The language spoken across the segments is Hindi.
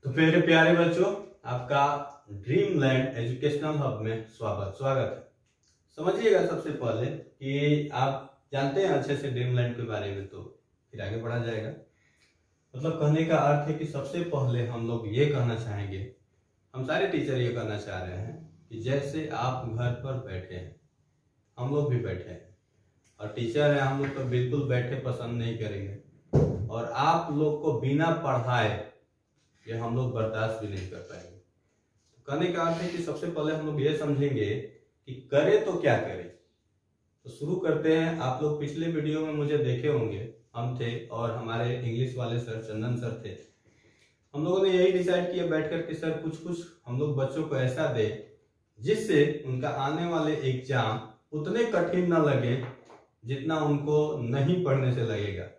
तो मेरे प्यारे बच्चों, आपका ड्रीम लैंड एजुकेशनल हब में स्वागत है। समझिएगा सबसे पहले कि आप जानते हैं अच्छे से ड्रीम लैंड के बारे में, तो फिर आगे बढ़ा जाएगा। मतलब कहने का अर्थ है कि सबसे पहले हम लोग ये कहना चाहेंगे, हम सारे टीचर ये कहना चाह रहे हैं कि जैसे आप घर पर बैठे हैं, हम लोग भी बैठे हैं और टीचर हैं, हम लोग तो बिल्कुल बैठे पसंद नहीं करेंगे और आप लोग को बिना पढ़ाए ये हम लोग बर्दाश्त भी नहीं कर पाएंगे। तो कहने का अर्थ है कि सबसे पहले हम लोग ये समझेंगे कि करें तो क्या करें। तो शुरू करते हैं। आप लोग पिछले वीडियो में मुझे देखे होंगे, हम थे और हमारे इंग्लिश वाले सर चंदन सर थे। हम लोगों ने यही डिसाइड किया बैठ कर कि सर कुछ हम लोग बच्चों को ऐसा दे जिससे उनका आने वाले एग्जाम उतने कठिन न लगे जितना उनको नहीं पढ़ने से लगेगा।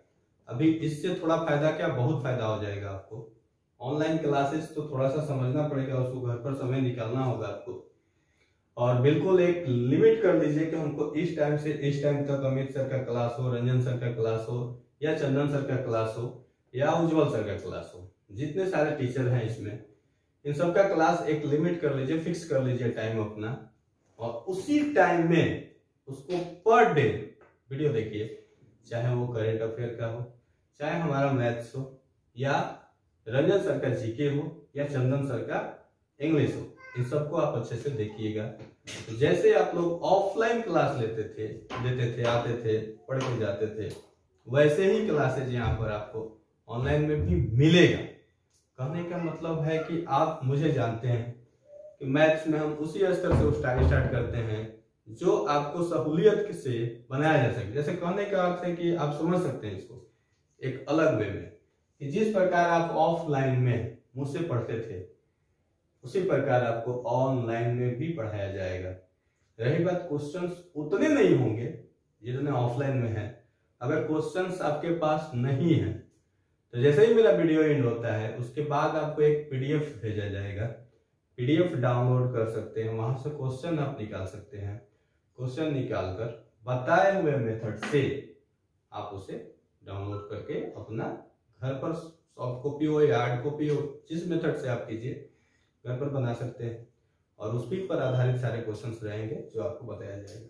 अभी इससे थोड़ा फायदा क्या, बहुत फायदा हो जाएगा आपको। ऑनलाइन क्लासेस तो थोड़ा सा समझना पड़ेगा, उसको घर पर समय निकालना होगा आपको, और बिल्कुल एक लिमिट कर लीजिए कि हमको इस टाइम से इस टाइम तक अमित सर का क्लास हो, रंजन सर का क्लास हो, या चंदन सर का क्लास हो, या उज्जवल सर का क्लास हो। जितने सारे टीचर हैं इसमें, इन सबका क्लास एक लिमिट कर लीजिए, फिक्स कर लीजिए टाइम अपना, और उसी टाइम में उसको पर डे वीडियो देखिए। चाहे वो करेंट अफेयर का हो, चाहे हमारा मैथ्स हो, या रंजन सर का जीके हो, या चंदन सर का इंग्लिश हो, इन सबको आप अच्छे से देखिएगा। तो जैसे आप लोग ऑफलाइन क्लास देते थे, आते थे, पढ़ के जाते थे, वैसे ही क्लासेज यहाँ पर आपको ऑनलाइन में भी मिलेगा। कहने का मतलब है कि आप मुझे जानते हैं कि मैथ्स में हम उसी स्तर से स्टार्ट करते हैं जो आपको सहूलियत से बनाया जा सके। जैसे कहने का अर्थ है कि आप समझ सकते हैं इसको एक अलग वे में, कि जिस प्रकार आप ऑफलाइन में मुझसे पढ़ते थे उसी प्रकार आपको ऑनलाइन में भी पढ़ाया जाएगा। रही बात क्वेश्चंस, उतने नहीं होंगे जितने ऑफलाइन में है। अगर क्वेश्चंस आपके पास नहीं है तो जैसे ही मेरा वीडियो एंड होता है उसके बाद आपको एक पीडीएफ भेजा जाएगा। पीडीएफ डाउनलोड कर सकते हैं, वहां से क्वेश्चन आप निकाल सकते हैं। क्वेश्चन निकालकर बताए हुए मेथड से आप उसे डाउनलोड करके अपना घर पर सॉफ्ट कॉपी हो या हार्ड कॉपी हो, जिस मेथड से आप कीजिए घर पर बना सकते हैं, और उस पर आधारित सारे क्वेश्चंस रहेंगे जो आपको बताया जाएगा।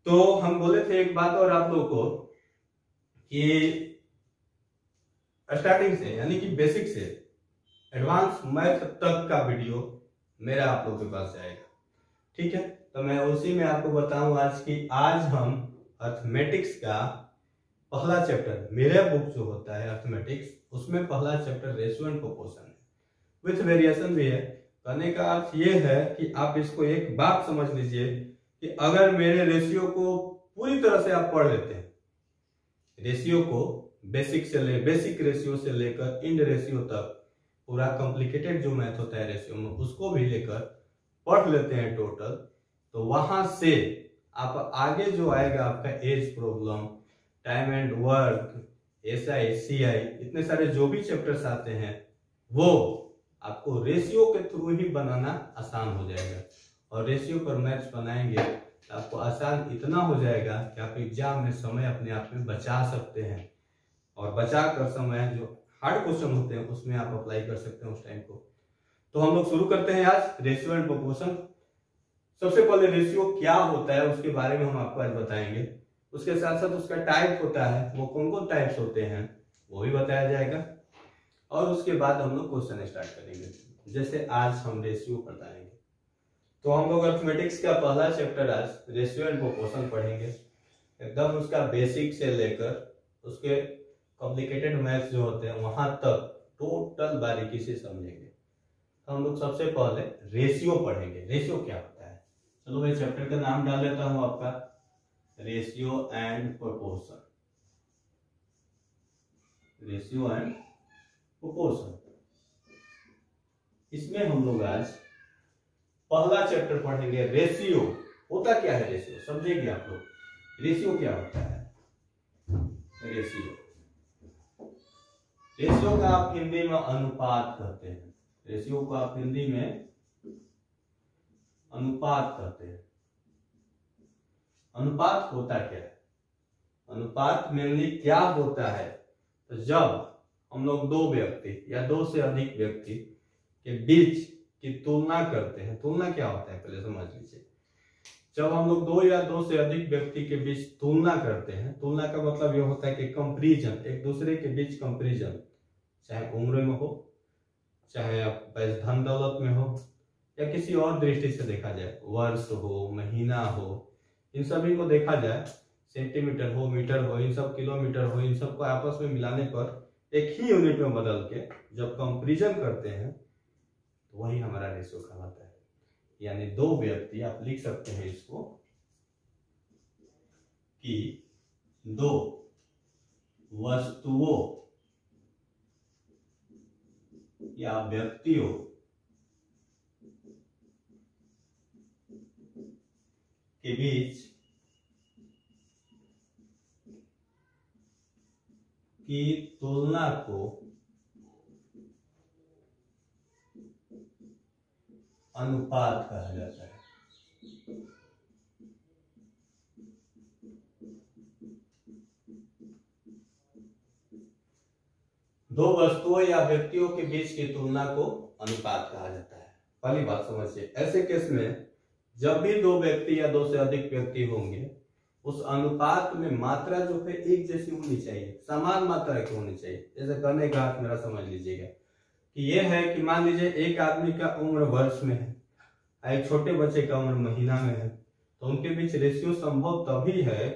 तो हम बोले थे एक बात और आप लोगों को कि स्टार्टिंग से यानी कि बेसिक से एडवांस मैथ तक का वीडियो मेरा आप लोगों के पास जाएगा। ठीक है, तो मैं उसी में आपको बताऊं आज की आज हम अर्थमेटिक्स का पहला चैप्टर, मेरा बुक जो होता है अर्थमेटिक्स, उसमें पहला चैप्टर रेशियो एंड प्रोपोर्शन है, विथ वेरिएशन भी है। कहने का अर्थ ये है कि आप इसको एक बात समझ लीजिए कि अगर मेरे रेशियो को पूरी तरह से आप पढ़ लेते हैं, रेशियो को बेसिक रेशियो से लेकर इंड रेशियो तक, पूरा कॉम्प्लिकेटेड जो मैथ होता है रेशियो में उसको भी लेकर पढ़ लेते हैं टोटल, तो वहां से आप आगे जो आएगा आपका age problem, time and work, SI CI, इतने सारे जो भी चैप्टर्स आते हैं वो आपको रेशियो के थ्रू ही बनाना आसान हो जाएगा। और रेशियो पर मैथ्स बनाएंगे तो आपको आसान इतना हो जाएगा कि आप एग्जाम में समय अपने आप में बचा सकते हैं, और बचा कर समय जो हार्ड क्वेश्चन होते हैं उसमें आप अप्लाई कर सकते हैं उस टाइम को। तो हम लोग शुरू करते हैं आज रेशियो एंड प्रोपोर्शन। सबसे पहले रेशियो क्या होता है उसके बारे में हम आपको आज बताएंगे। उसके साथ साथ उसका टाइप होता है, वो कौन कौन टाइप्स होते हैं वो भी बताया जाएगा, और उसके बाद हम लोग क्वेश्चन स्टार्ट करेंगे। जैसे आज हम रेशियो बताएंगे, तो हम लोग अर्थमेटिक्स का पहला चैप्टर आज रेशियो एंड प्रोपोर्शन पढ़ेंगे, एकदम उसका बेसिक से लेकर उसके कॉम्प्लिकेटेड मैथ्स जो होते हैं वहां तक टोटल बारीकी से समझेंगे। तो हम लोग सबसे पहले रेशियो पढ़ेंगे। रेशियो क्या होता है, चलो मैं चैप्टर का नाम डाल लेता हूं आपका, ratio and proportion. Ratio and proportion, इसमें हम लोग आज पहला चैप्टर पढ़ेंगे। रेशियो होता क्या है, रेशियो समझेंगे आप लोग। रेशियो क्या होता है, रेशियो का आप हिंदी में अनुपात कहते हैं। रेशियो को आप हिंदी में अनुपात कहते हैं। अनुपात होता क्या है, अनुपात मेनली क्या होता है, तो जब हम लोग दो व्यक्ति या दो से अधिक व्यक्ति के बीच की तुलना करते हैं। तुलना क्या होता है पहले समझ लीजिए। जब हम लोग दो या दो से अधिक व्यक्ति के बीच तुलना करते हैं, तुलना का मतलब ये होता है कि कंपैरिजन, एक दूसरे के बीच कंपैरिजन, चाहे उम्र में हो, चाहे आप धन दौलत में हो, या किसी और दृष्टि से देखा जाए, वर्ष हो, महीना हो, इन सभी को देखा जाए, सेंटीमीटर हो, मीटर हो, इन सब किलोमीटर हो, इन सबको आपस में मिलाने पर एक ही यूनिट में बदल के जब कंपैरिजन करते हैं तो वही हमारा रेशियो कहलाता है। यानी दो व्यक्ति, आप लिख सकते हैं इसको कि दो वस्तुओं या व्यक्तियों के बीच की तुलना को अनुपात कहा जाता है। दो वस्तुओं या व्यक्तियों के बीच की तुलना को अनुपात कहा जाता है। पहली बात समझिए, ऐसे केस में जब भी दो व्यक्ति या दो से अधिक व्यक्ति होंगे, उस अनुपात में मात्रा जो है एक जैसी होनी चाहिए, समान मात्रा की होनी चाहिए। जैसे करने का अर्थ मेरा समझ लीजिएगा कि यह है कि मान लीजिए एक आदमी का उम्र वर्ष में है, एक छोटे बच्चे का उम्र महीना में है, तो उनके बीच रेशियो संभव तभी है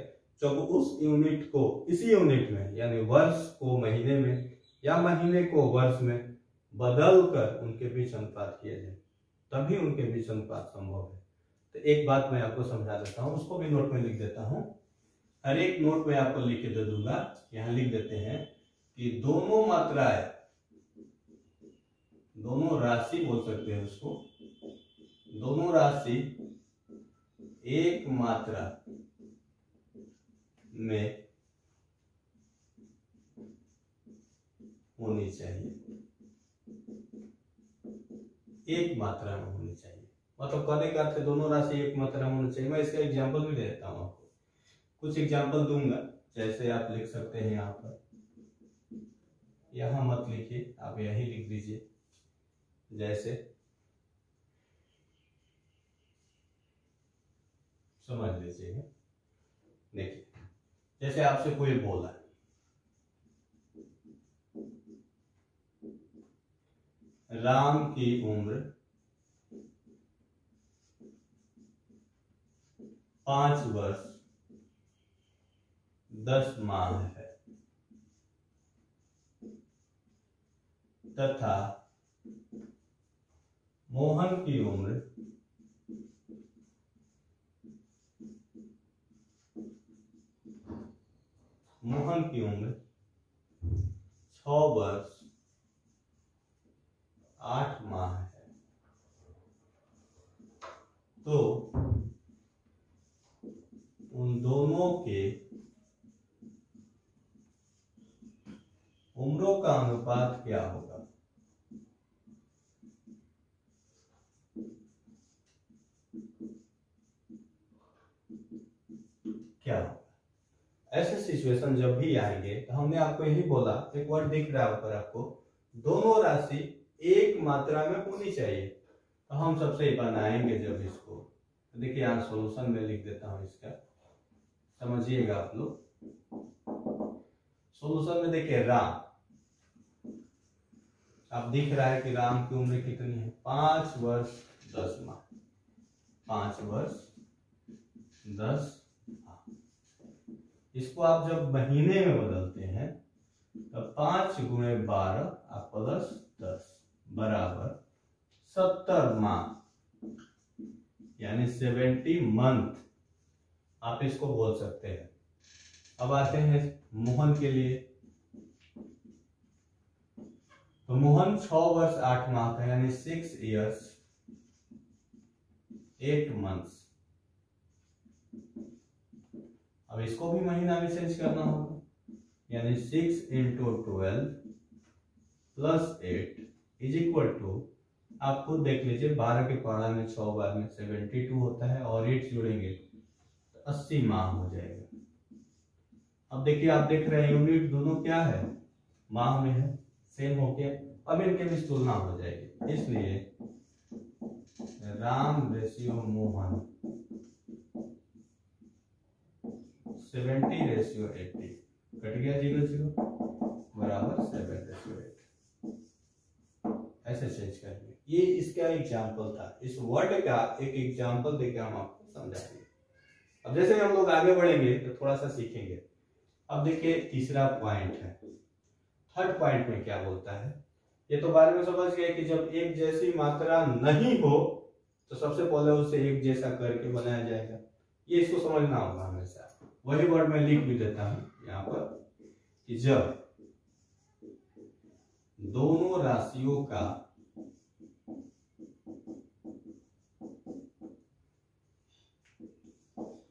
जब उस यूनिट को इसी यूनिट में, यानी वर्ष को महीने में या महीने को वर्ष में बदल कर उनके बीच अनुपात किया जाए, तभी उनके बीच अनुपात संभव है। तो एक बात मैं आपको समझा देता हूं, उसको भी नोट में लिख देता हूं। हर एक नोट में आपको लिख के दे दूंगा। यहां लिख देते हैं कि दोनों मात्राएं, दोनों राशि बोल सकते हैं उसको, दोनों राशि एक मात्रा में होनी चाहिए, एक मात्रा में होनी चाहिए। मतलब कहने का अर्थ दोनों राशि एक मात्रा में होनी चाहिए। मैं इसका एग्जांपल भी दे देता हूं आपको, कुछ एग्जांपल दूंगा। जैसे आप लिख सकते हैं यहाँ पर, यहां मत लिखिए, आप यही लिख दीजिए। जैसे समझ लीजिएगा, देखिए जैसे आपसे कोई बोला राम की उम्र 5 वर्ष 10 माह है तथा मोहन की उम्र 6 वर्ष 8 माह है। तो उन दोनों के उम्रों का अनुपात क्या होगा? क्या होगा? ऐसे सिचुएशन जब भी आएंगे तो हमने आपको यही बोला, एक वर्ड दिख रहा है ऊपर आपको, दोनों राशि एक मात्रा में होनी चाहिए। तो हम सबसे बनाएंगे जब इसको, तो देखिए यहाँ सॉल्यूशन में लिख देता हूं इसका, समझिएगा आप लोग। सॉल्यूशन में देखिए राम, अब दिख रहा है कि राम की उम्र कितनी है? 5 वर्ष 10 माह। 5 वर्ष 10 माह। इसको आप जब महीने में बदलते हैं तो 5 गुणे 12 आप प्लस 10 बराबर 70 माह, यानी 70 मंथ आप इसको बोल सकते हैं। अब आते हैं मोहन के लिए। तो मोहन 6 वर्ष 8 माह का, यानी 6 years 8 months। अब इसको भी महीना में चेंज करना होगा, यानी 6 into 12 plus 8 is equal to, आप खुद देख लीजिए, 12 के पढ़ा में 6 बार में 72 होता है और 8 जोड़ेंगे तो 80 माह हो जाएगा। अब देखिए, आप देख रहे हैं यूनिट दोनों क्या है? माह में है, सेम हो गया। अब इनके बीच तुलना हो जाएगी, इसलिए राम रेशियो मोहन 70:80 कट गया 0:0 बराबर 7:8 ऐसे चेंज करेंगे। ये इसका एग्जाम्पल था, इस वर्ड का एक एग्जाम्पल देकर हम आपको समझाएंगे। अब जैसे हम लोग आगे बढ़ेंगे तो थोड़ा सा सीखेंगे। अब देखिए तीसरा पॉइंट है, थर्ड पॉइंट में क्या बोलता है, ये तो बारे में समझ गए कि जब एक जैसी मात्रा नहीं हो तो सबसे पहले उसे एक जैसा करके बनाया जाएगा। ये इसको समझना होगा हमेशा। वही वर्ड मैं लिख भी देता हूं यहाँ पर कि जब दोनों राशियों का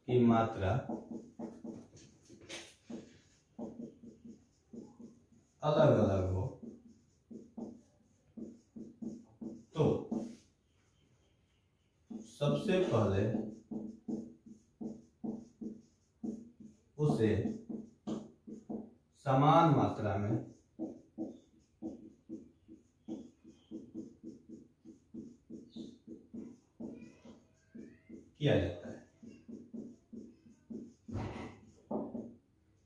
की मात्रा अलग अलग हो तो सबसे पहले उसे समान मात्रा में किया जाता है।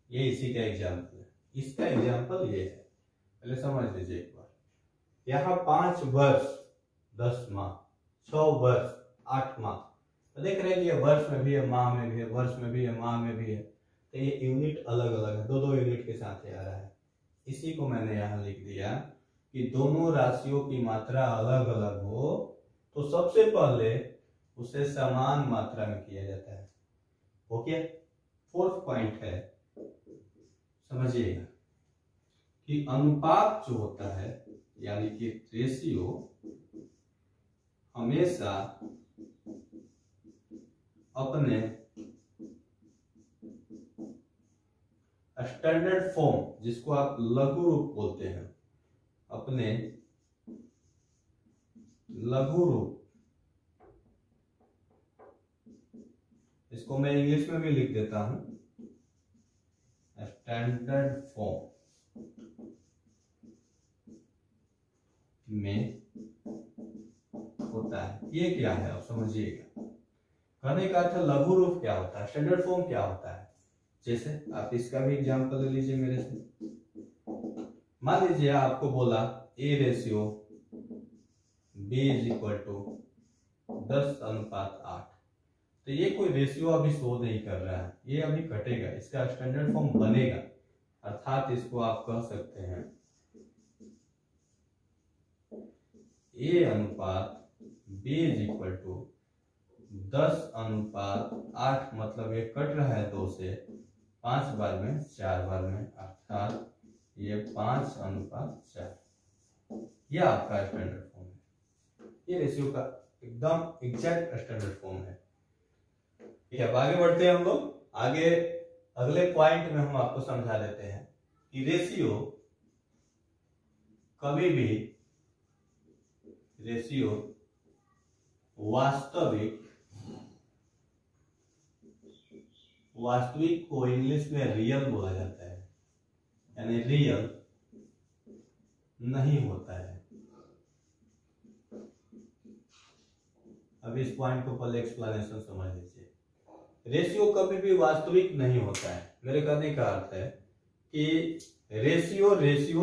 ये इसी का एग्जाम्पल है। इसका एग्जाम्पल ये है, पहले समझ लीजिए एक बार। यहाँ 5 वर्ष 10 माह, 6 वर्ष 8 माह, तो देख रहे हैं ये वर्ष में भी है, माह में भी है, वर्ष में भी है, माह में भी है, तो ये यूनिट अलग अलग है, दो यूनिट के साथ आ रहा है। इसी को मैंने यहाँ लिख दिया कि दोनों राशियों की मात्रा अलग अलग हो तो सबसे पहले उसे समान मात्रा में किया जाता है। ओके, फोर्थ पॉइंट है, समझिएगा कि अनुपात जो होता है यानी कि रेशियो हमेशा अपने स्टैंडर्ड फॉर्म, जिसको आप लघु रूप बोलते हैं, अपने लघु रूप, इसको मैं इंग्लिश में भी लिख देता हूं, स्टैंडर्ड फॉर्म में होता है। ये क्या है आप समझिएगा। कहने का अर्थ लघु रूप क्या होता है, स्टैंडर्ड फॉर्म क्या होता है। जैसे आप इसका भी एग्जांपल ले लीजिए मेरे से। मान लीजिए आपको बोला A रेशियो B = 10:8, तो ये कोई रेशियो अभी शो नहीं कर रहा है, ये अभी घटेगा, इसका स्टैंडर्ड फॉर्म बनेगा। अर्थात इसको आप कह सकते हैं A/B = 10:8, मतलब ये कट रहा है 2 से 5 बार में, 4 बार में, अर्थात ये 5:4, यह आपका स्टैंडर्ड फॉर्म है। ये रेशियो का एकदम एग्जैक्ट स्टैंडर्ड फॉर्म है। ठीक है, अब आगे बढ़ते हैं हम लोग। आगे अगले पॉइंट में हम आपको समझा देते हैं कि रेशियो कभी भी वास्तविक को इंग्लिश में रियल बोला जाता है, यानी रियल नहीं होता है। अब इस पॉइंट को पहले एक्सप्लेनेशन समझ लीजिए। रेशियो कभी भी वास्तविक नहीं होता है। मेरे कहने का अर्थ है कि रेशियो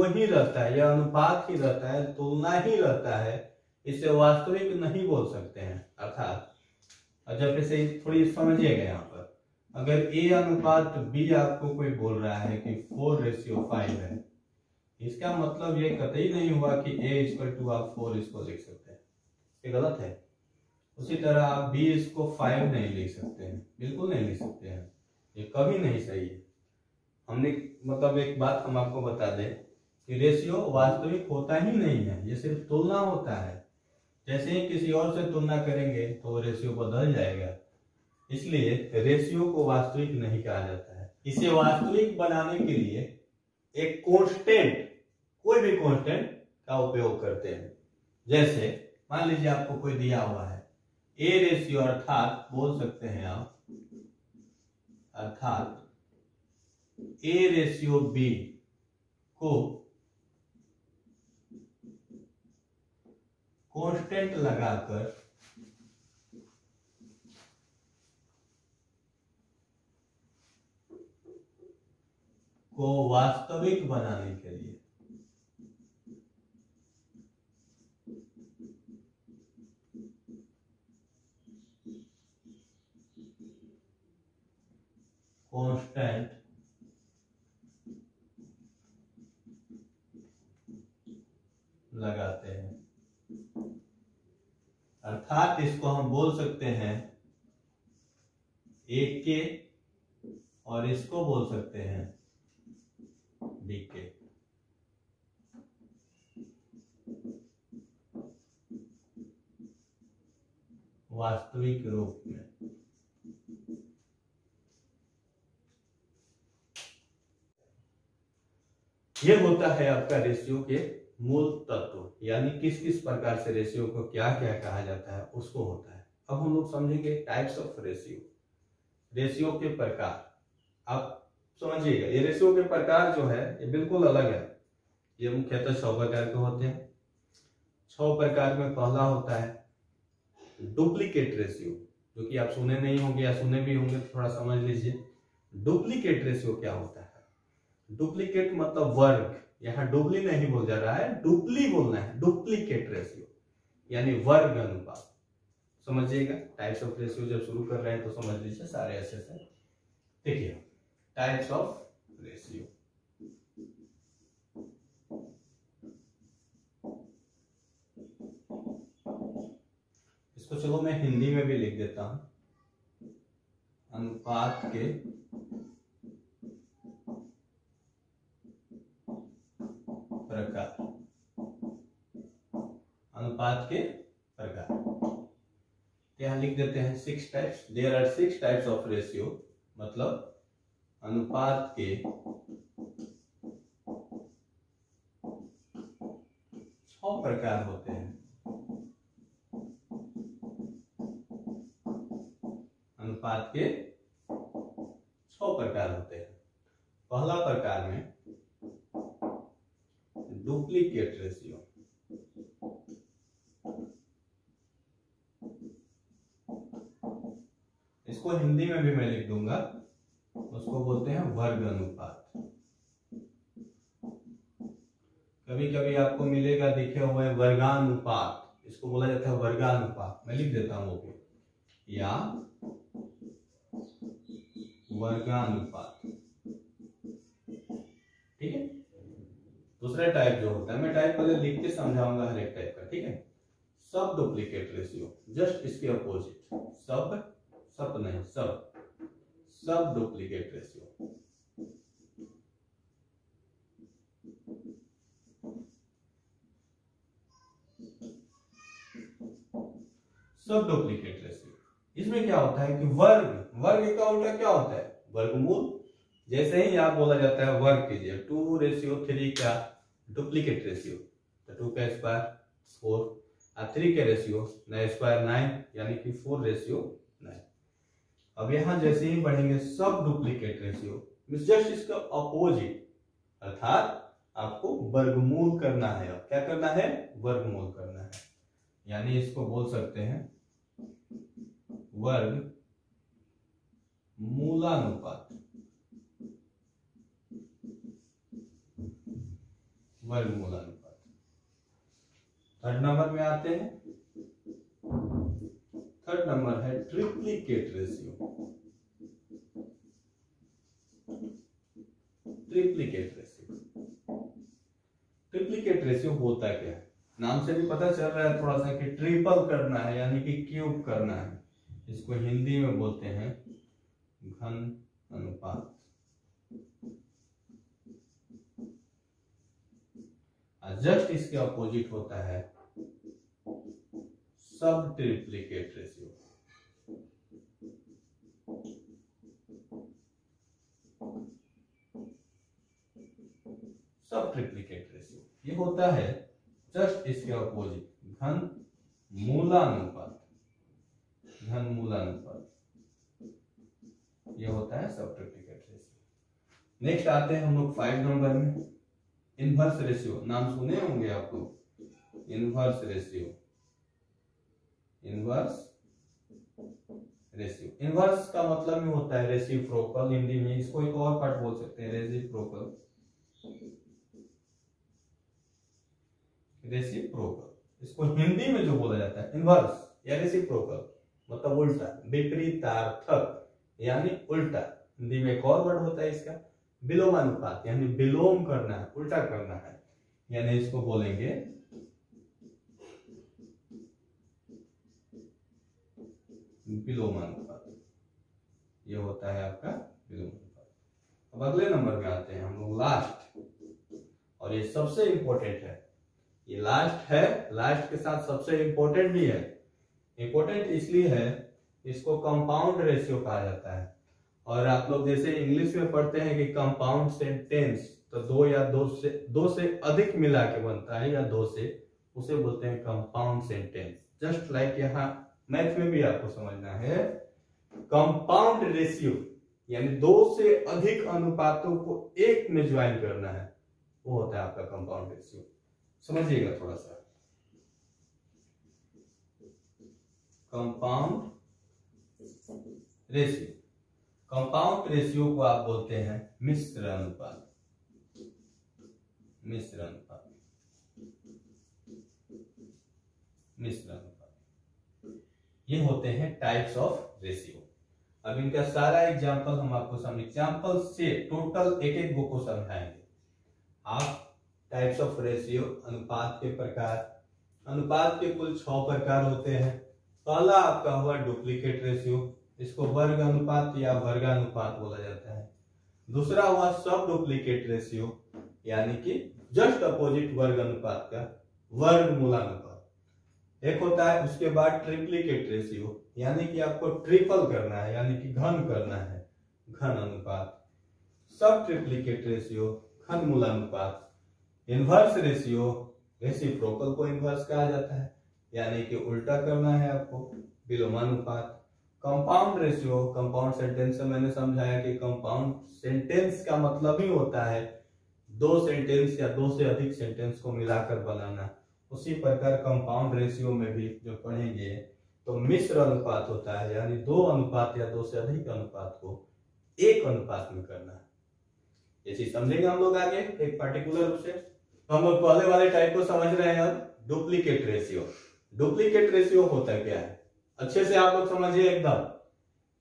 ही रहता है, या अनुपात ही रहता है, तुलना ही रहता है, इसे वास्तविक नहीं बोल सकते हैं। अर्थात जब इसे थोड़ी समझिएगा, यहाँ पर अगर A/B आपको कोई बोल रहा है कि 4:5 है, इसका मतलब ये कतई नहीं हुआ कि A आप 4 इसको लिख सकते हैं, ये गलत है। उसी तरह आप B इसको 5 नहीं लिख सकते हैं, बिल्कुल नहीं लिख सकते हैं, ये कभी नहीं सही है। हमने मतलब एक बात हम आपको बता दें कि रेशियो वास्तविक होता ही नहीं है, ये सिर्फ तुलना होता है। जैसे ही किसी और से तुलना करेंगे तो वो रेशियो बदल जाएगा, इसलिए रेशियो को वास्तविक नहीं कहा जाता है। इसे वास्तविक बनाने के लिए एक कांस्टेंट, कोई भी कांस्टेंट का उपयोग करते हैं। जैसे मान लीजिए आपको कोई दिया हुआ है A रेशियो, अर्थात बोल सकते हैं आप, अर्थात A/B को कांस्टेंट लगाकर को वास्तविक बनाने के लिए कांस्टेंट लगाते हैं, अर्थात इसको हम बोल सकते हैं एक के और इसको बोल सकते हैं बी के। वास्तविक रूप में ये होता है आपका रेशियो के मूल तत्व, यानी किस किस प्रकार से रेशियो को क्या क्या कहा जाता है उसको होता है। अब हम लोग समझेंगे टाइप्स ऑफ रेशियो, रेशियो के प्रकार। आप समझिएगा ये रेशियो के प्रकार जो है ये बिल्कुल अलग है। ये मुख्यतः 6 प्रकार के होते हैं। 6 प्रकार में पहला होता है डुप्लीकेट रेशियो, जो कि आप सुने नहीं होंगे या सुने भी होंगे तो थोड़ा समझ लीजिए। डुप्लीकेट रेशियो क्या होता है? डुप्लीकेट मतलब वर्ग, यहाँ डुप्ली नहीं बोल जा रहा है, डुप्ली बोलना है। डुप्लीकेट रेशियो यानी वर्ग अनुपात। समझिएगा टाइप्स ऑफ रेशियो जब शुरू कर रहे हैं तो समझ लीजिए सारे अच्छे से। देखिए टाइप्स ऑफ रेशियो, इसको चलो मैं हिंदी में भी लिख देता हूं। अनुपात के प्रकार, अनुपात के प्रकार यहां लिख देते हैं 6 types. There are 6 types of ratio, मतलब अनुपात के 6 प्रकार होते हैं। अनुपात के 6 प्रकार होते हैं। पहला प्रकार में डुप्लीकेट रेशियो, इसको हिंदी में भी मैं लिख दूंगा, उसको बोलते हैं वर्ग अनुपात। कभी कभी आपको मिलेगा लिखे हुए वर्गानुपात, इसको बोला जाता है वर्गानुपात। मैं लिख देता हूं वो भी, या वर्गानुपात। ठीक है। दूसरा टाइप जो होता है, मैं टाइप पहले लिख के समझाऊंगा हर एक टाइप का, ठीक है। सब डुप्लीकेट रेशियो, जस्ट इसके अपोजिट। सब नहीं, सब डुप्लीकेट रेशियो। सब डुप्लीकेट रेशियो, इसमें क्या होता है कि वर्ग का उल्टा क्या होता है? वर्गमूल। जैसे ही आप बोला जाता है वर्ग कीजिए, 2:3 क्या डुप्लीकेट रेशियो, तो 2 का स्क्वायर 4, और 3 के रेशियो स्क्वायर 9, यानी कि 4:9। अब यहां जैसे ही बढ़ेंगे सब डुप्लीकेट रेशियो, जस्ट इसका अपोजिट, अर्थात आपको वर्गमूल करना है। अब क्या करना है? वर्गमूल करना है, यानी इसको बोल सकते हैं वर्ग मूलानुपात। वर्गमूलानुपात। थर्ड नंबर में आते हैं। थर्ड नंबर है triplicate ratio. Triplicate ratio, triplicate ratio होता क्या है? नाम से भी पता चल रहा है थोड़ा सा कि ट्रिपल करना है, यानी कि क्यूब करना है। इसको हिंदी में बोलते हैं घन अनुपात। जस्ट इसके अपोजिट होता है सब ट्रिप्लीकेट रेशियो। सब ट्रिप्लीकेट रेशियो ये होता है जस्ट इसके अपोजिट, घन मूलानुपात। घन मूलानुपात ये होता है सब ट्रिप्लीकेट रेशियो। नेक्स्ट आते हैं हम लोग 5 नंबर में, इनवर्स रेशियो। नाम सुने होंगे आप लोग, inverse ratio. Inverse ratio. Inverse का मतलब में होता है रेसिप्रोकल, हिंदी में इसको एक और पार्ट बोल सकते हैं रेसिप्रोकल। रेसिप्रोकल इसको हिंदी में जो बोला जाता है इनवर्स या रेसिप्रोकल मतलब उल्टा, विपरीतार्थक यानी उल्टा। हिंदी में एक और वर्ड होता है इसका विलोमानुपात, यानी विलोम करना है, उल्टा करना है, यानी इसको बोलेंगे विलोमानुपात। ये होता है आपका विलोमानुपात। अब अगले नंबर में आते हैं हम लोग लास्ट, और ये सबसे इंपॉर्टेंट है। ये लास्ट है, लास्ट के साथ सबसे इंपॉर्टेंट भी है। इंपॉर्टेंट इसलिए है, इसको कंपाउंड रेशियो कहा जाता है। और आप लोग जैसे इंग्लिश में पढ़ते हैं कि कंपाउंड सेंटेंस, तो दो से अधिक मिला के बनता है या दो से, उसे बोलते हैं कंपाउंड सेंटेंस। जस्ट लाइक यहाँ मैथ में भी आपको समझना है, कंपाउंड रेशियो यानी दो से अधिक अनुपातों को एक में ज्वाइन करना है, वो होता है आपका कंपाउंड रेशियो। समझिएगा थोड़ा सा, कंपाउंड रेशियो, कंपाउंड रेशियो को आप बोलते हैं मिश्र अनुपात। मिश्र अनुपात, मिश्र अनुपात, ये होते हैं टाइप्स ऑफ रेशियो। अब इनका सारा एग्जांपल हम आपको एग्जांपल से टोटल एक एक को समझाएंगे। आप टाइप्स ऑफ रेशियो, अनुपात के प्रकार, अनुपात के कुल 6 प्रकार होते हैं। पहला आपका हुआ डुप्लीकेट रेशियो, इसको वर्ग अनुपात या वर्गानुपात बोला जाता है। दूसरा हुआ सब डुप्लीकेट रेशियो, यानी कि जस्ट अपोजिट वर्ग अनुपात का वर्गमूलानुपात। एक होता है उसके बाद ट्रिप्लीकेट रेशियो, यानी कि आपको ट्रिपल करना है, यानी कि घन करना है, घन अनुपात। सब ट्रिप्लीकेट रेशियो, घन मूलानुपात। इनवर्स रेशियो, रेसिप्रोकल को इनवर्स कहा जाता है, यानी कि उल्टा करना है आपको, विलोमानुपात। कंपाउंड रेशियो, कंपाउंड सेंटेंस से मैंने समझाया कि कंपाउंड सेंटेंस का मतलब ही होता है दो सेंटेंस या दो से अधिक सेंटेंस को मिलाकर बनाना। उसी प्रकार कंपाउंड रेशियो में भी जो पढ़ेंगे तो मिश्र अनुपात होता है, यानी दो अनुपात या दो से अधिक अनुपात को एक अनुपात में करना है। ये चीज समझेंगे हम लोग आगे एक पर्टिकुलर रूप से। हम लोग पहले वाले टाइप को समझ रहे हैं। अब डुप्लीकेट रेशियो, डुप्लीकेट रेशियो होता क्या है अच्छे से आप लोग समझिए एकदम।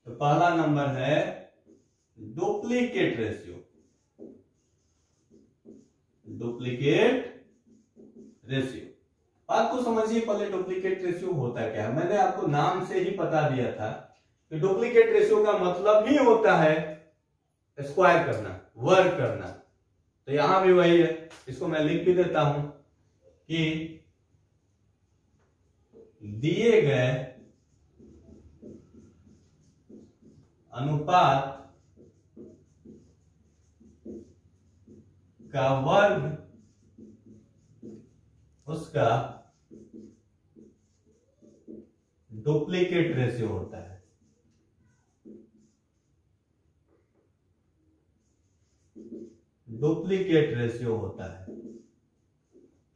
तो पहला नंबर है डुप्लीकेट रेशियो। डुप्लीकेट रेशियो बात को समझिए पहले, डुप्लीकेट रेशियो होता क्या है। मैंने आपको नाम से ही बता दिया था कि डुप्लीकेट रेशियो का मतलब ही होता है स्क्वायर करना, वर्ग करना। तो यहां भी वही है, इसको मैं लिख भी देता हूं कि दिए गए अनुपात का वर्ग उसका डुप्लीकेट रेशियो होता है। डुप्लीकेट रेशियो होता है,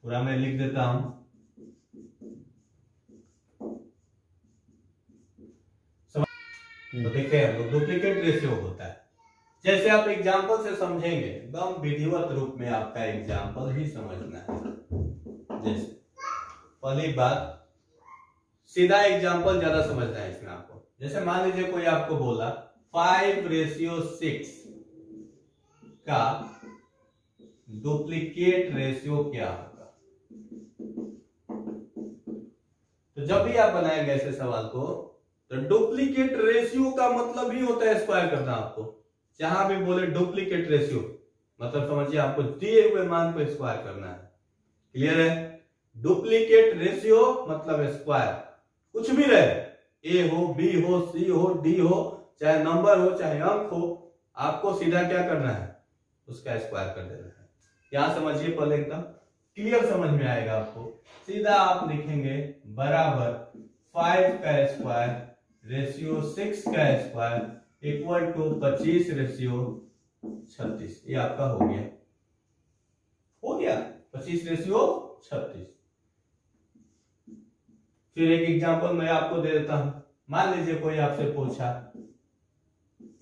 पूरा मैं लिख देता हूं। तो देखते हैं हम लोग डुप्लीकेट रेशियो होता है। जैसे आप एग्जाम्पल से समझेंगे, एकदम विधिवत रूप में आपका एग्जाम्पल ही समझना है। जैसे पहली बात, सीधा एग्जाम्पल ज्यादा समझना है इसमें आपको। जैसे मान लीजिए कोई आपको बोला 5:6 का डुप्लीकेट रेशियो क्या होगा। तो जब भी आप बनाएंगे ऐसे सवाल को, तो डुप्लीकेट रेशियो का मतलब ही होता है स्क्वायर करना। आपको जहां भी बोले डुप्लीकेट रेशियो मतलब समझिए आपको दिए हुए मान को स्क्वायर करना है। क्लियर है? डुप्लीकेट रेशियो मतलब स्क्वायर, कुछ भी रहे, ए हो, बी हो, सी हो, डी हो, चाहे नंबर हो, चाहे अंक हो, आपको सीधा क्या करना है, उसका स्क्वायर कर देना है। यहां समझिए पहले एकदम क्लियर समझ में आएगा आपको। सीधा आप लिखेंगे बराबर 5 का स्क्वायर रेशियो 6 का स्क्वायर इक्वल टू 25 रेशियो 36। ये आपका हो गया 25 रेशियो 36। फिर एक एग्जांपल मैं आपको दे देता हूं। मान लीजिए कोई आपसे पूछा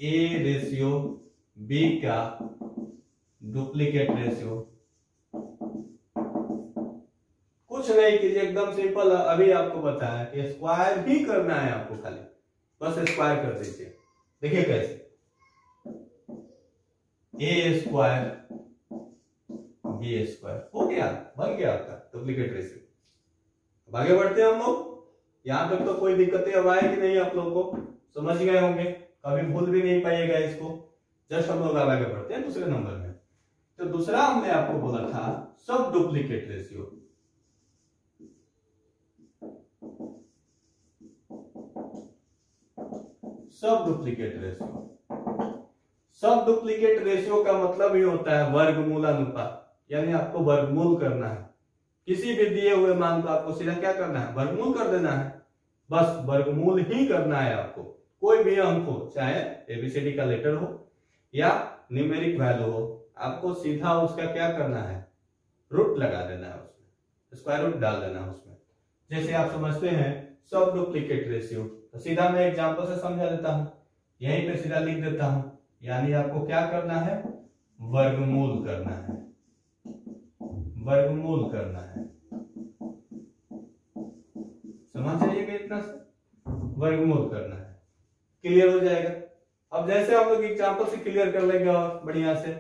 A/B का डुप्लीकेट रेशियो। कुछ नहीं कीजिए, एकदम सिंपल। अभी आपको बताया कि स्क्वायर ही करना है आपको, खाली बस स्क्वायर कर दीजिए। देखिए कैसे, A² B² हो गया, बन गया आपका डुप्लीकेट रेशियो। अब आगे बढ़ते हैं हम लोग। यहां तक तो कोई दिक्कतें अब आएगी नहीं, आप लोग को समझ गए होंगे, कभी भूल भी नहीं पाइएगा इसको। जस्ट हम लोग आगे बढ़ते हैं दूसरे नंबर में। तो दूसरा हमने आपको बोला था सब डुप्लीकेट रेशियो। सब डुप्लीकेट रेशियो, सब डुप्लीकेट रेशियो का मतलब ही होता है वर्गमूल अनुपात, यानी आपको वर्गमूल करना है। किसी भी दिए हुए मान को आपको सीधा क्या करना है, वर्गमूल कर देना है। बस वर्गमूल ही करना है आपको। कोई भी अंक हो, चाहे ABCD का लेटर हो या न्यूमेरिक वैल्यू हो, आपको सीधा उसका क्या करना है, रूट लगा देना है, उसमें स्क्वायर रूट डाल देना है उसमें। जैसे आप समझते हैं सब डुप्लीकेट रेशियो, तो सीधा मैं एग्जांपल से समझा देता हूं, यहीं पे सीधा लिख देता हूं। यानी आपको क्या करना है, वर्गमूल करना है, वर्गमूल करना है। समझ जाइएगा इतना से, वर्गमूल करना है, क्लियर हो जाएगा। अब जैसे हम लोग एग्जांपल से क्लियर कर लेंगे और बढ़िया से।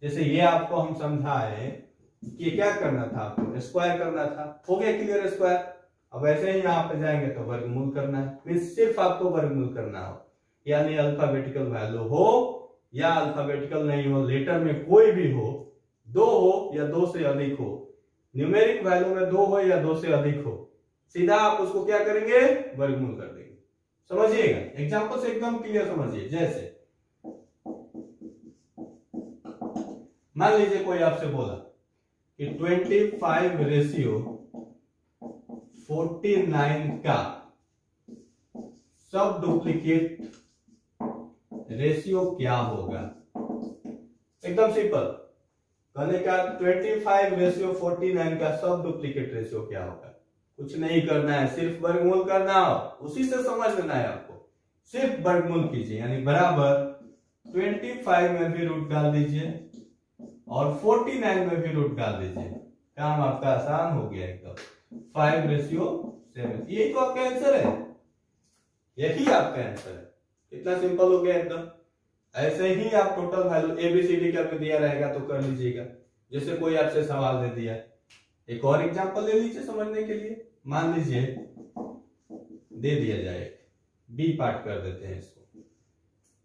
जैसे ये आपको हम समझाए कि क्या करना था, आपको स्क्वायर करना था, हो गया क्लियर स्क्वायर। अब ऐसे ही यहाँ पे जाएंगे तो वर्गमूल करना है, मींस सिर्फ आपको वर्गमूल करना हो, यानी अल्फाबेटिकल वैल्यू हो या अल्फाबेटिकल नहीं हो, लेटर में कोई भी हो, 2 हो या 2 से अधिक हो, न्यूमेरिक वैल्यू में 2 हो या 2 से अधिक हो, सीधा आप उसको क्या करेंगे, वर्गमूल कर देंगे। समझिएगा, एग्जांपल से एकदम क्लियर समझिए। जैसे मान लीजिए कोई आपसे बोला कि 25/49 का सब डुप्लीकेट रेशियो क्या होगा। एकदम सिंपल, कहने का 25/49 का सब डुप्लीकेट रेशियो क्या होगा। कुछ नहीं करना है, सिर्फ वर्गमूल करना हो, उसी से समझ लेना है आपको। सिर्फ वर्गमूल कीजिए, यानी बराबर 25 में भी रूट डाल दीजिए और 49 में भी रूट डाल दीजिए। काम आपका आसान हो गया एकदम। 5/7, यही तो आपका आंसर है, यही आपका आंसर है। कितना सिंपल हो गया एकदम। ऐसे ही आप टोटल वैल्यू ABCD का भी दिया रहेगा तो कर लीजिएगा। जैसे कोई आपसे सवाल दे दिया, एक और एग्जांपल ले लीजिए समझने के लिए। मान लीजिए दे दिया जाए, B पार्ट कर देते हैं इसको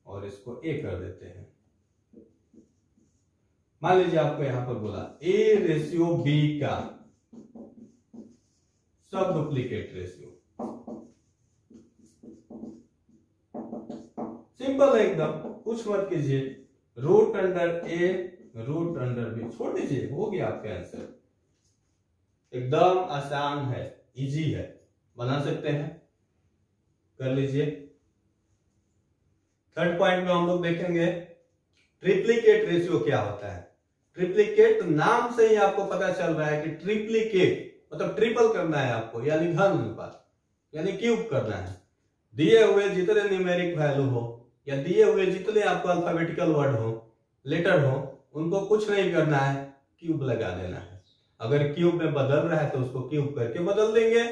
और इसको A कर देते हैं। मान लीजिए आपको यहां पर बोला A/B का सब डुप्लीकेट रेशियो। सिंपल है एकदम, कुछ मत कीजिए, √A √B छोड़ दीजिए, हो गया आपका आंसर। एकदम आसान है, इजी है, बना सकते हैं, कर लीजिए। थर्ड पॉइंट में हम लोग देखेंगे ट्रिप्लीकेट रेशियो क्या होता है। ट्रिप्लीकेट नाम से ही आपको पता चल रहा है कि ट्रिप्लीकेट मतलब ट्रिपल करना है आपको, यानी घन अनुपात, यानी क्यूब करना है। दिए हुए जितने न्यूमेरिक वैल्यू हो या दिए हुए जितने आपको अल्फाबेटिकल वर्ड हो, लेटर हो, उनको कुछ नहीं करना है, क्यूब लगा देना है। अगर क्यूब में बदल रहा है तो उसको क्यूब करके बदल देंगे,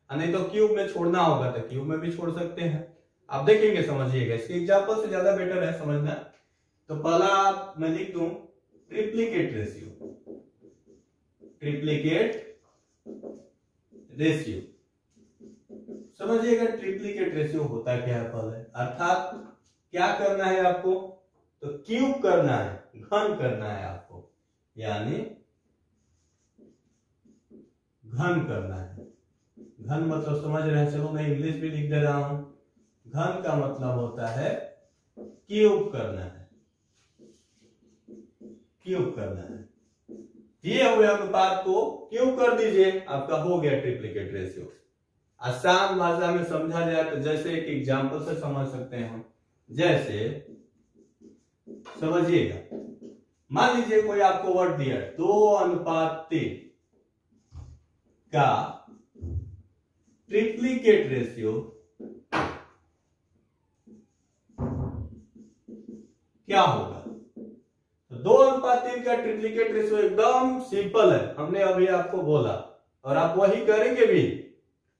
नहीं तो क्यूब में छोड़ना होगा तो क्यूब में भी छोड़ सकते हैं। आप देखेंगे, समझिएगा, इसके एग्जांपल से ज्यादा बेटर है समझना। तो पहला मैं लिख दूं ट्रिप्लीकेट रेशियो, ट्रिप्लीकेट रेशियो। समझिएगा ट्रिप्लीकेट रेशियो होता क्या है पहले, अर्थात क्या करना है आपको, तो क्यूब करना है, घन करना है आपको, यानी घन करना है। घन मतलब समझ रहे हैं, चलो मैं इंग्लिश भी लिख दे रहा हूं। घन का मतलब होता है क्यूब करना है, क्यूब करना है। दिए हुए अनुपात को क्यूब कर दीजिए, आपका हो गया ट्रिप्लीकेट रेशियो। आसान भाषा में समझा जाए तो जैसे एक एग्जांपल से समझ सकते हैं हम। जैसे समझिएगा, मान लीजिए कोई आपको वर्ड दिया 2:3 का ट्रिप्लिकेट रेशियो क्या होगा? तो 2:3 का ट्रिप्लिकेट रेशियो एकदम सिंपल है, हमने अभी आपको बोला और आप वही करेंगे भी।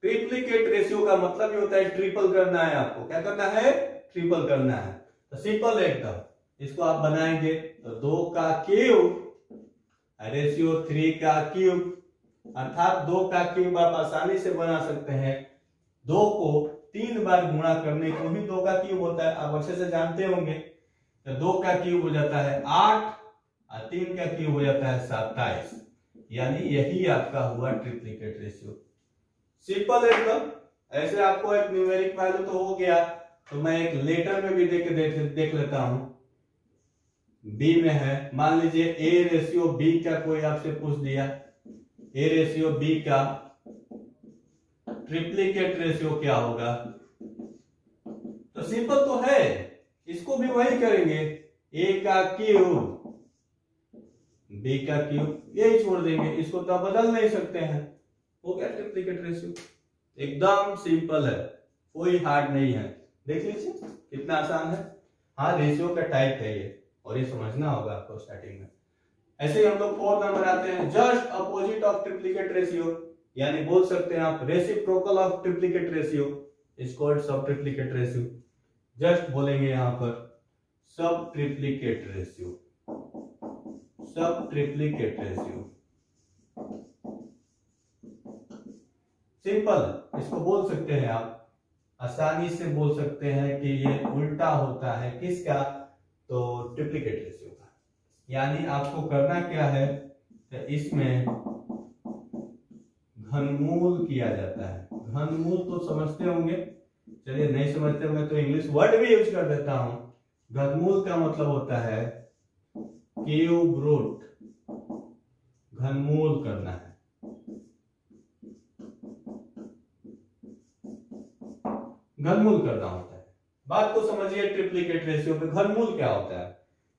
ट्रिप्लिकेट रेशियो का मतलब ये होता है ट्रिपल करना है आपको। क्या करना है? ट्रिपल करना है। तो सिंपल है एकदम। इसको आप बनाएंगे तो 2 का क्यूब रेशियो 3 का क्यूब, अर्थात 2 का क्यूब आप आसानी से बना सकते हैं। 2 को 3 बार गुणा करने को ही 2 का क्यूब होता है, आप अच्छे से जानते होंगे। तो 2 का क्यूब हो जाता है 8 और 3 का क्यूब हो जाता है 27, यानी यही आपका हुआ ट्रिप्लिकेट रेशियो। सिंपल है एकदम। ऐसे आपको एक न्यूमेरिक वैल्यू तो हो गया, तो मैं एक लेटर में भी देख लेता हूं। बी में है, मान लीजिए ए रेशियो बी का कोई आपसे पूछ दिया, ए रेशियो बी का ट्रिप्लिकेट रेशियो क्या होगा? तो सिंपल तो है, इसको भी वही करेंगे, ए का क्यूब बी का क्यूब, यही छोड़ देंगे, इसको तो बदल नहीं सकते हैं। हो गया ट्रिप्लिकेट रेशियो। एकदम सिंपल है, कोई हार्ड नहीं है। देख लीजिए कितना आसान है। हाँ, रेशियो का टाइप है ये, और ये समझना होगा आपको स्टार्टिंग में। ऐसे ही हम लोग 4 नंबर आते हैं, just opposite of triplicate ratio, यानी बोल सकते हैं आप reciprocal of triplicate ratio is called सब ट्रिप्लिकेट रेशियो। जस्ट बोलेंगे यहां पर सब ट्रिप्लिकेट रेशियो, सब ट्रिप्लिकेट रेशियो। सिंपल, इसको बोल सकते हैं आप, आसानी से बोल सकते हैं कि ये उल्टा होता है किसका? तो ट्रिप्लिकेट रेशियो का। यानी आपको करना क्या है, तो इसमें घनमूल किया जाता है। घनमूल तो समझते होंगे, चलिए नहीं समझते होंगे तो इंग्लिश वर्ड भी यूज कर देता हूं। घनमूल का मतलब होता है क्यूब रूट, घनमूल करना है। घनमूल करना होता है। बात को समझिए, ट्रिप्लिकेट रेशियो में घनमूल क्या होता है?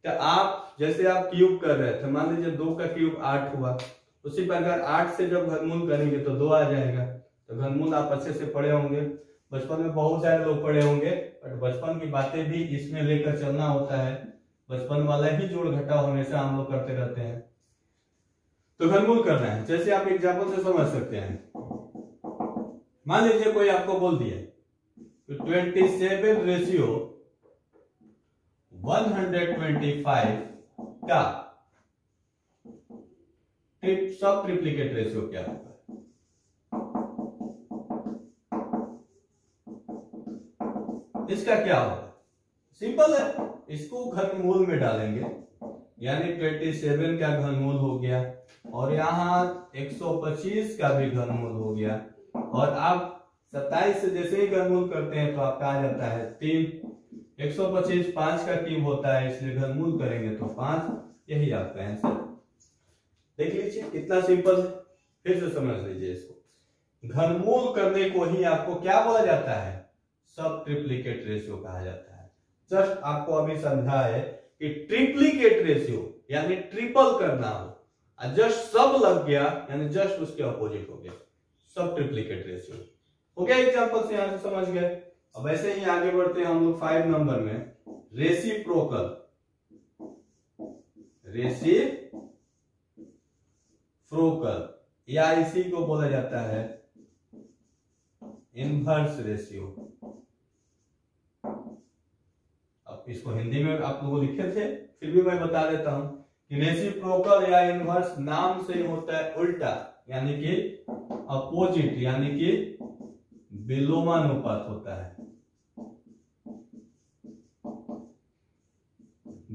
तो आप जैसे आप क्यूब कर रहे थे, मान लीजिए 2 का क्यूब 8 हुआ, उसी प्रकार 8 से जब घनमूल करेंगे तो 2 आ जाएगा। तो घनमूल आप अच्छे से पढ़े होंगे, बचपन में बहुत सारे लोग पढ़े होंगे, बट बचपन की बातें भी इसमें लेकर चलना होता है। बचपन वाला ही जोड़ घटाव हमेशा हम लोग करते रहते हैं। तो घनमूल करना है, जैसे आप एग्जाम्पल से समझ सकते हैं। मान लीजिए कोई आपको बोल दिया 27 रेशियो 125 का सब ट्रिप्लिकेट रेशियो क्या होगा? इसका क्या होगा? सिंपल है, इसको घनमूल में डालेंगे, यानी 27 का घनमूल हो गया और यहाँ 125 का भी घनमूल हो गया, और आप 27 से जैसे ही घनमूल करते हैं तो आपका आ जाता है 3। 125 5 का क्यूब होता है, इसलिए घनमूल करेंगे तो 5, यही आपका आंसर। देख लीजिए कितना सिंपल है। फिर से समझ लीजिए इसको, घनमूल करने को ही आपको क्या बोला जाता है? सब ट्रिप्लिकेट रेशियो कहा जाता है। जस्ट आपको अभी समझा है कि ट्रिप्लिकेट रेशियो यानी ट्रिपल करना हो, जस्ट सब लग गया यानी जस्ट उसके अपोजिट हो गया, सब ट्रिप्लिकेट रेशियो हो गया। एग्जांपल से यहां से समझ गए। अब ऐसे ही आगे बढ़ते हैं हम लोग 5 नंबर में, रेसिप्रोकल। रेसिप्रोकल या इसी को बोला जाता है इनवर्स रेशियो। अब इसको हिंदी में आप लोगों लिखे थे, फिर भी मैं बता देता हूं कि रेसिप्रोकल या इनवर्स नाम से होता है उल्टा, यानी कि अपोजिट, यानी कि विलोमानुपात होता है।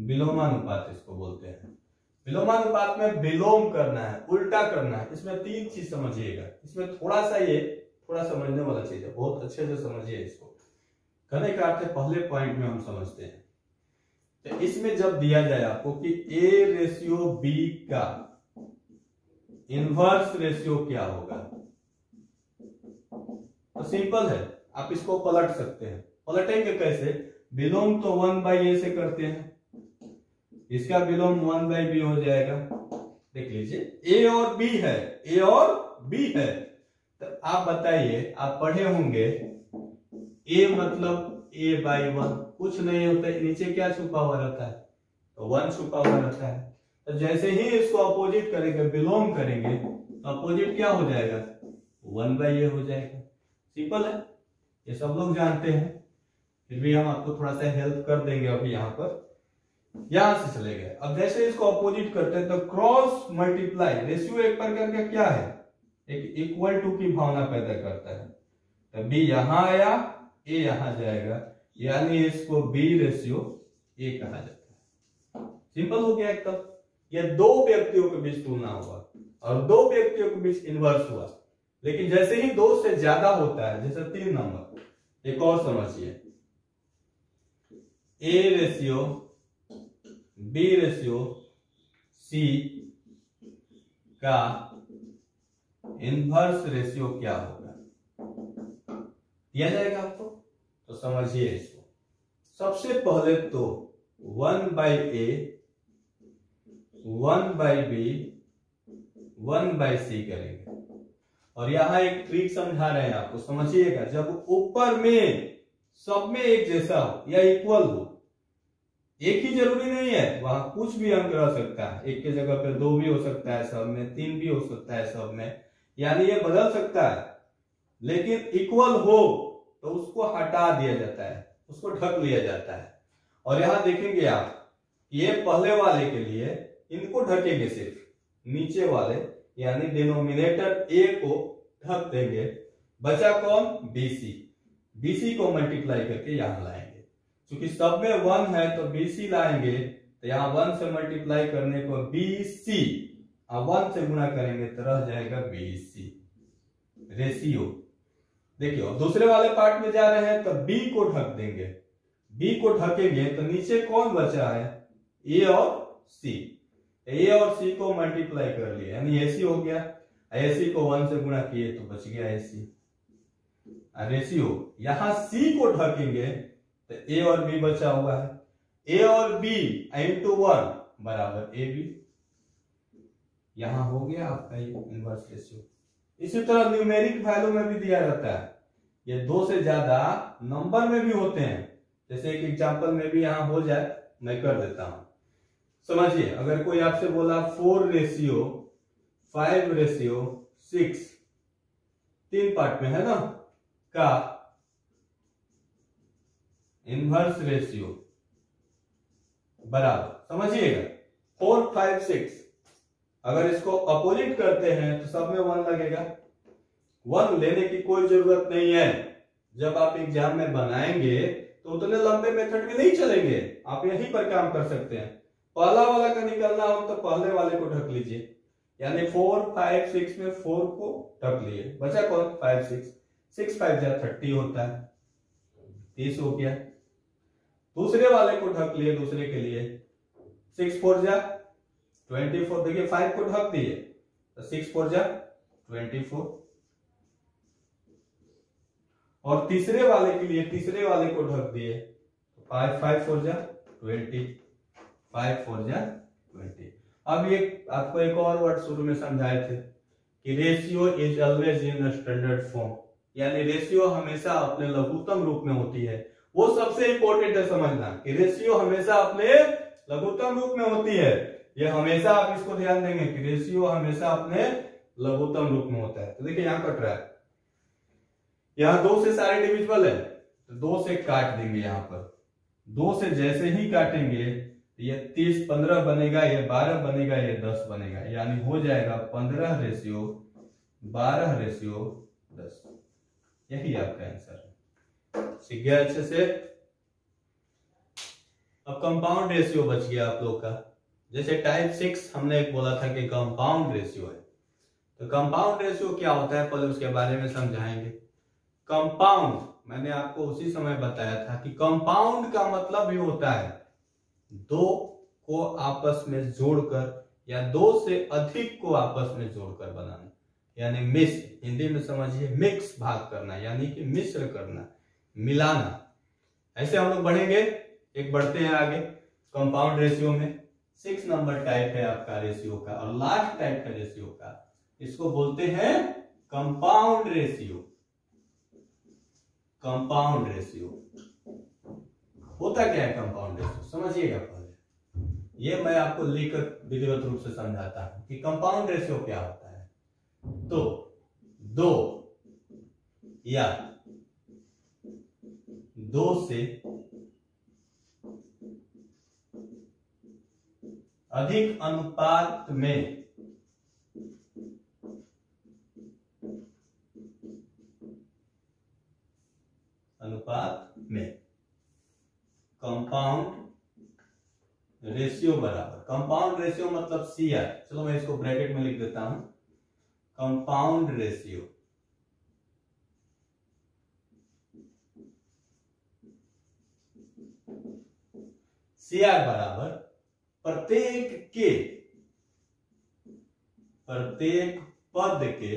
विलोमानुपात इसको बोलते हैं। विलोमानुपात में विलोम करना है, उल्टा करना है। इसमें 3 चीज समझिएगा, इसमें थोड़ा सा ये थोड़ा समझने वाला चीज है, बहुत अच्छे से समझिए इसको। कहने का अर्थ है पहले पॉइंट में हम समझते हैं। तो इसमें जब दिया जाए आपको कि ए रेशियो बी का इनवर्स रेशियो क्या होगा, तो सिंपल है, आप इसको पलट सकते हैं। पलटेंगे कैसे? विलोम तो 1/a से करते हैं, इसका विलोम 1/b हो जाएगा। देख लीजिए, ए और बी है, ए और बी है, तो आप बताइए, आप पढ़े होंगे a मतलब a/1, कुछ नहीं होता है, नीचे क्या छुपा हुआ रहता है, तो 1 छुपा हुआ रहता है। तो जैसे ही इसको अपोजिट करेंगे, बिलोंग करेंगे, तो अपोजिट क्या हो जाएगा, 1/a हो जाएगा। सिंपल है, ये सब लोग जानते हैं, फिर भी हम आपको थोड़ा सा हेल्प कर देंगे। अभी यहाँ पर यहां से चले गए, अब जैसे इसको अपोजिट करते हैं तो क्रॉस मल्टीप्लाई, रेशियो एक प्रकार का क्या है, एक इक्वल टू की भावना पैदा करता है। तो बी यहां आया, ए यहां जाएगा, यानी इसको बी रेशियो ए कहा जाता है। सिंपल हो गया एकदम। ये दो व्यक्तियों के बीच तुलना हुआ और दो व्यक्तियों के बीच इनवर्स हुआ, लेकिन जैसे ही 2 से ज्यादा होता है, जैसे 3 नंबर, एक और समझिए, A ratio B ratio C का इनवर्स रेशियो क्या होगा, दिया जाएगा आपको। तो समझिए इसको, सबसे पहले तो 1/a 1/b 1/c करेंगे, और यहां एक ट्रिक समझा रहे हैं आपको, समझिएगा। जब ऊपर में सब में एक जैसा हो या इक्वल हो, एक ही जरूरी नहीं है, वहां कुछ भी अंक रह सकता है, एक के जगह पे 2 भी हो सकता है, सब में 3 भी हो सकता है, सब में, यानी ये बदल सकता है, लेकिन इक्वल हो तो उसको हटा दिया जाता है, उसको ढक लिया जाता है। और यहां देखेंगे आप, ये पहले वाले के लिए इनको ढकेंगे, सिर्फ नीचे वाले यानी डिनोमिनेटर ए को ढक देंगे, बचा कौन, बीसी। बीसी को मल्टीप्लाई करके यहां लाएंगे, क्योंकि सब में 1 है तो बीसी लाएंगे, तो यहां 1 से मल्टीप्लाई करने को बीसी, 1 से गुणा करेंगे तो रह जाएगा बीसी रेशियो। देखिए, अब दूसरे वाले पार्ट में जा रहे हैं तो बी को ढक देंगे, बी को ढकेंगे तो नीचे कौन बचा है, ए और सी। ए और सी को मल्टीप्लाई कर लिया यानी एसी हो गया, एसी को 1 से गुणा किए तो बच गया एसी रेशियो। यहां सी को ढकेंगे तो ए और बी बचा हुआ है, ए और बी इंटू 1 बराबर ए बी, यहां हो गया आपका ये इनवर्स रेशियो। इसी तरह न्यूमेरिक वैल्यू में भी दिया रहता है, ये 2 से ज्यादा नंबर में भी होते हैं, जैसे एक एग्जांपल में भी यहां हो जाए, मैं कर देता हूं। समझिए, अगर कोई आपसे बोला 4:5:6, 3 पार्ट में है ना, का इनवर्स रेशियो बराबर, समझिएगा 4, 5, 6, अगर इसको अपोजिट करते हैं तो सब में 1 लगेगा। 1 लेने की कोई जरूरत नहीं है, जब आप एग्जाम में बनाएंगे तो उतने लंबे मेथड में नहीं चलेंगे, आप यहीं पर काम कर सकते हैं। पहला वाला का निकलना हो तो पहले वाले को ढक लीजिए, यानी 4, 5, 6 में 4 को ढक लिए, बचा कौन, 5, 6, 6 5 जा 30 होता है, 30 हो गया। दूसरे वाले को ढक लिए, दूसरे के लिए 6 4 जा 24, देखिए 5 को ढक दिए तो 6 4 जा 24, और तीसरे वाले के लिए तीसरे वाले को ढक दिए, 5 5 4 जा 20, 5 4 जा 20। अब ये आपको एक और वर्ड शुरू में समझाए थे कि ratio is always in standard form, यानी रेशियो हमेशा अपने लघुत्तम रूप में होती है। वो सबसे इंपॉर्टेंट है समझना कि रेशियो हमेशा अपने लघुत्तम रूप में होती है, ये हमेशा आप इसको ध्यान देंगे कि रेशियो हमेशा अपने लघुत्तम रूप में होता है। तो देखिए यहां कट रहा है, यहां 2 से सारे डिविजिबल है तो 2 से काट देंगे, यहां पर 2 से जैसे ही काटेंगे ये 30 15 बनेगा, ये 12 बनेगा, ये 10 बनेगा, यानी हो जाएगा 15:12:10। यही आपका आंसर है। सीख गया अच्छे से। अब कंपाउंड रेशियो बच गया आप लोग का। जैसे टाइप 6 हमने एक बोला था कि कंपाउंड रेशियो है, तो कंपाउंड रेशियो क्या होता है पहले उसके बारे में समझाएंगे। कंपाउंड मैंने आपको उसी समय बताया था कि कंपाउंड का मतलब भी होता है 2 को आपस में जोड़कर या 2 से अधिक को आपस में जोड़कर बनाना, यानी मिश्र, हिंदी में समझिए मिक्स भाग करना, यानी कि मिश्र करना, मिलाना। ऐसे हम लोग बढ़ेंगे, एक बढ़ते हैं आगे कंपाउंड रेशियो में। 6 नंबर टाइप है आपका रेशियो का, और लास्ट टाइप का रेशियो का इसको बोलते हैं कंपाउंड रेशियो, कंपाउंड रेशियो होता क्या है? कंपाउंड रेशियो समझिएगा पहले, ये मैं आपको लिखकर विधिवत रूप से समझाता हूं कि कंपाउंड रेशियो क्या होता है। तो दो या दो से अधिक अनुपात में कंपाउंड रेशियो बराबर, कंपाउंड रेशियो मतलब CR, चलो मैं इसको ब्रैकेट में लिख देता हूं, कंपाउंड रेशियो CR बराबर प्रत्येक पद के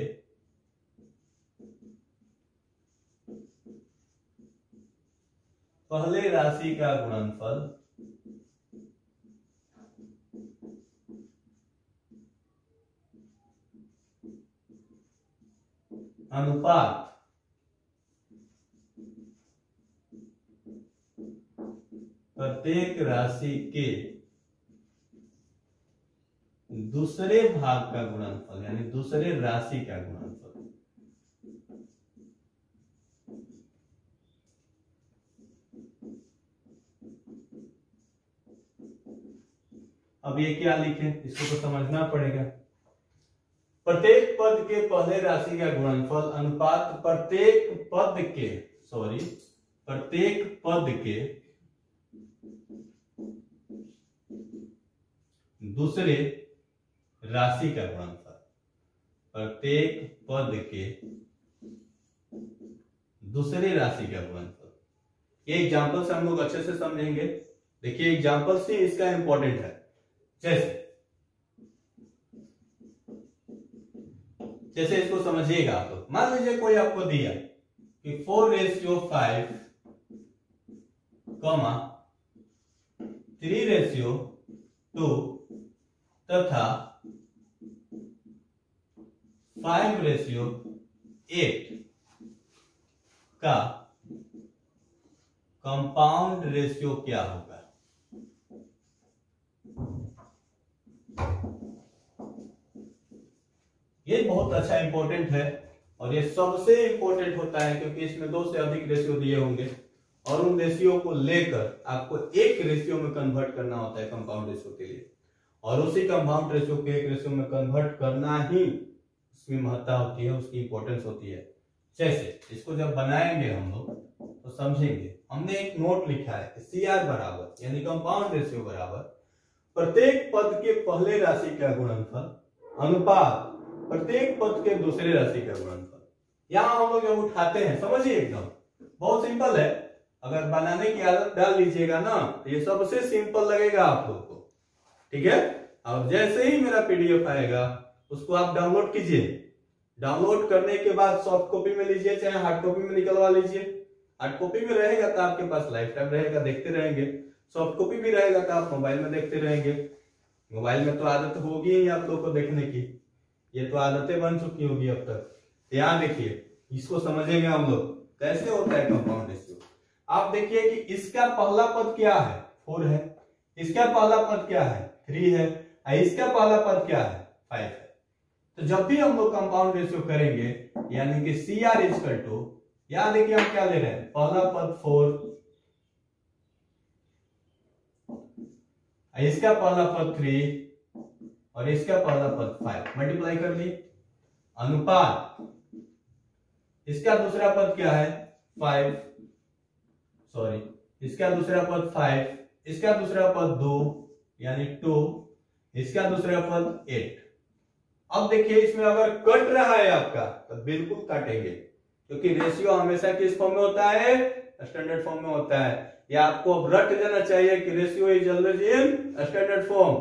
पहले राशि का गुणनफल अनुपात प्रत्येक राशि के दूसरे भाग का गुणनफल, यानी दूसरे राशि का गुणनफल। अब ये क्या लिखे, इसको तो समझना पड़ेगा। प्रत्येक पद के पहले राशि का गुणनफल अनुपात प्रत्येक पद के दूसरे राशि का गुणनफल, प्रत्येक पद के दूसरे राशि का गुणनफल। ये एग्जांपल से हम लोग अच्छे से समझेंगे। देखिए एग्जांपल से इसका इंपॉर्टेंट है। जैसे इसको समझिएगा आप लोग। मान लीजिए कोई आपको दिया कि 4:5, 3:2 तथा 5:8 का कंपाउंड रेशियो क्या होगा? ये बहुत अच्छा इंपॉर्टेंट है और ये सबसे इंपॉर्टेंट होता है क्योंकि इसमें 2 से अधिक रेशियो दिए होंगे और उन रेशियो को लेकर आपको एक रेशियो में कन्वर्ट करना होता है कंपाउंड रेशियो के लिए, और उसी कंपाउंड रेशियो को एक रेशियो में कन्वर्ट करना ही उसकी महत्ता होती है, उसकी इंपॉर्टेंस होती है। जैसे इसको जब बनाएंगे हम लोग तो समझेंगे। हमने एक नोट लिखा है CR बराबर यानी कंपाउंड रेशियो बराबर प्रत्येक पद के पहले राशि का गुणनफल अनुपात प्रत्येक पद के दूसरे राशि का गुणनफल। यहां हम लोग जब उठाते हैं, समझिए एकदम बहुत सिंपल है। अगर बनाने की आदत डाल लीजिएगा ना तो ये सबसे सिंपल लगेगा आप लोग को, ठीक है। और जैसे ही मेरा PDF आएगा उसको आप डाउनलोड कीजिए। डाउनलोड करने के बाद सॉफ्ट कॉपी में लीजिए चाहे हार्ड कॉपी में निकलवा लीजिए। हार्ड कॉपी में रहेगा तो आपके पास लाइफ टाइम रहेगा, देखते रहेंगे। सॉफ्ट कॉपी भी रहेगा तो आप मोबाइल में देखते रहेंगे। मोबाइल में तो आदत होगी ही आप लोग को देखने की, ये तो आदतें बन चुकी होगी अब तक। ध्यान देखिए, इसको समझेंगे हम लोग कैसे होता है कंपाउंड रेशियो। आप देखिए कि इसका पहला पद क्या है? 4 है। इसका पहला पद क्या है? 3 है। इसका पहला पद क्या है? 5 है। तो जब भी हम लोग कंपाउंड रेशियो करेंगे यानी कि CR इक्वल टू, यहां देखिए हम क्या ले रहे हैं, पहला पद 4, इसका पहला पद 3 और इसका पहला पद 5, मल्टीप्लाई कर लिए। अनुपात इसका दूसरा पद क्या है? 5, सॉरी इसका दूसरा पद 5, इसका दूसरा पद 2 यानी 2, इसका दूसरा पद 8। अब देखिए इसमें अगर कट रहा है आपका तो बिल्कुल काटेंगे क्योंकि रेशियो हमेशा किस फॉर्म में होता है? स्टैंडर्ड फॉर्म में होता है। या आपको अब रट जाना चाहिए कि ratio is always in standard form.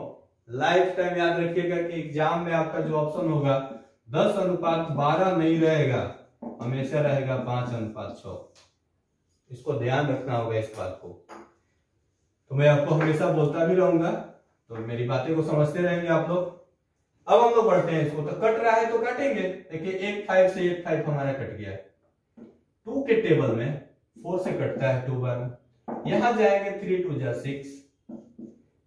Life time याद रखिएगा कि एग्जाम में आपका जो ऑप्शन होगा 10:12 नहीं रहेगा, हमेशा रहेगा 5:6। इसको ध्यान रखना होगा इस बात को। तो मैं आपको हमेशा बोलता भी रहूंगा, तो मेरी बातें को समझते रहेंगे आप लोग। अब हम लोग बढ़ते हैं इसको, तो कट रहा है तो काटेंगे। देखिए 1 5 से 1 5 हमारा कट गया। 2 के टेबल में 4 से कटता है 2 बार, यहां जाएंगे 3 2 जा 6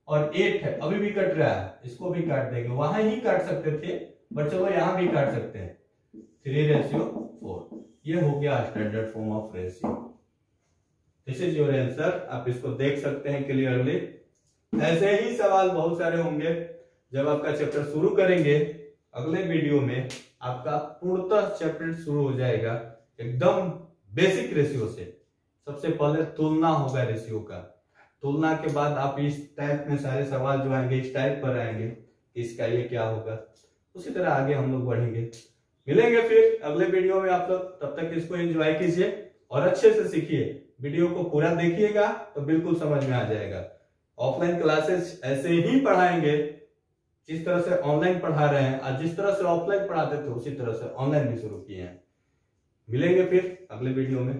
और 8 है अभी भी कट रहा है, इसको भी काट देंगे। वहां ही काट सकते थे बट चलो यहां भी काट सकते हैं। 3:4 ये हो गया standard form of ratio. This is your answer. आप इसको देख सकते हैं क्लियरली। ऐसे ही सवाल बहुत सारे होंगे। जब आपका चैप्टर शुरू करेंगे अगले वीडियो में, आपका पूर्णतः चैप्टर शुरू हो जाएगा एकदम बेसिक रेशियो से। सबसे पहले तुलना होगा रेशियो का, तुलना के बाद आप इस टाइप में सारे सवाल जो आएंगे इस टाइप पर आएंगे, इसका ये क्या होगा। उसी तरह आगे हम लोग बढ़ेंगे। मिलेंगे फिर अगले वीडियो में आप लोग। तब तक इसको एंजॉय कीजिए और अच्छे से सीखिए। वीडियो को पूरा देखिएगा तो बिल्कुल समझ में आ जाएगा। ऑफलाइन क्लासेस ऐसे ही पढ़ाएंगे जिस तरह से ऑनलाइन पढ़ा रहे हैं, और जिस तरह से ऑफलाइन पढ़ाते थे उसी तरह से ऑनलाइन भी शुरू किए हैं। मिलेंगे फिर अगले वीडियो में।